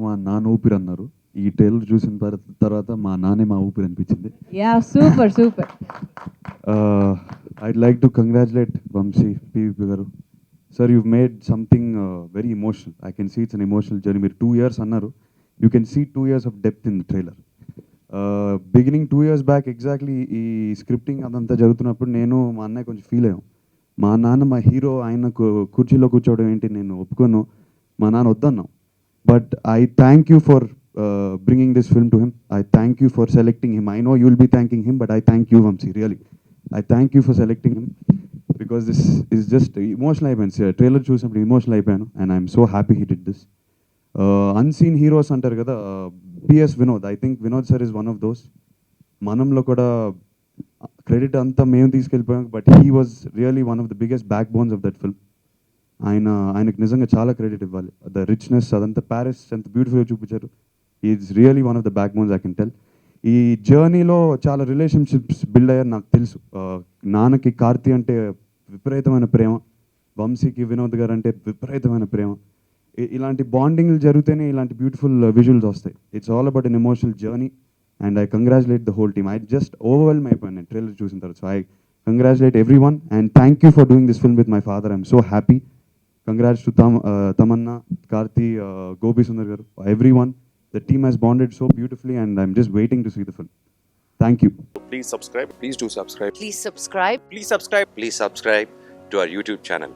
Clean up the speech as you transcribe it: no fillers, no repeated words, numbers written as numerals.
మా నాన్న ఊపిరి అన్నారు. ఈ ట్రైలర్ చూసిన తర్వాత మా నాన్నే మా ఊపిరి అనిపించింది. Yeah super super. I'd like to congratulate Vamsi PVP గారు. Sir, you've made something very emotional. I can see it's an emotional journey. మీరు 2 years అన్నారు. You can see 2 years of depth in the trailer. Beginning 2 years back exactly ఈ scripting అదంతా జరుగుతున్నప్పుడు నేను మా అన్నయ్య కొంచెం ఫీల్ అయ్యాం. మా నాన్న మా హీరో ఆయన కుర్చీలో కూర్చోవడం ఏంటి, నేను ఒప్పుకోను, మా నాన్న వద్దన్నాం. But I thank you for bringing this film to him. I thank you for selecting him. I know you'll be thanking him, but I thank you, Vamsi, really. I thank you for selecting him because this is just emotional అయిపోయాను. Trailer చూసినప్పుడు emotional అయిపోయాను and I'm so happy he did this. Unseen heroes అంటారు కదా, PS Vinod, I think Vinod sir is one of those. మనంలో కూడా credit అంతా మేము తీసుకెళ్ళిపోయాం, but he was really one of the biggest backbones of that film. ఆయనకు నిజంగా చాలా క్రెడిట్ ఇవ్వాలి. ద రిచ్నెస్ అదంతా ప్యారిస్ ఎంత బ్యూటిఫుల్గా చూపించారు. Is really one of the back bones I can tell. ఈ జర్నీలో చాలా రిలేషన్షిప్స్ బిల్డ్ అయ్యారు నాకు తెలుసు. నాన్నకి కార్తీ అంటే విపరీతమైన ప్రేమ, వంశీకి వినోద్ గారు అంటే విపరీతమైన ప్రేమ. ఇలాంటి బాండింగ్లు జరిగితేనే ఇలాంటి బ్యూటిఫుల్ విజువల్స్ వస్తాయి. It's all about an emotional journey and I congratulate the whole team. I just overwhelm అయిపోయాను నేను ట్రైలర్ చూసిన తర్వాత. So I congratulate every one and thank you for doing this film with my father. I'm so happy. Congrats to Tamanna, Karthi, Gopi Sundar garu, everyone. The team has bonded so beautifully and I'm just waiting to see the film. Thank you. Please subscribe. Please do subscribe. Please subscribe. Please subscribe. Please subscribe to our YouTube channel.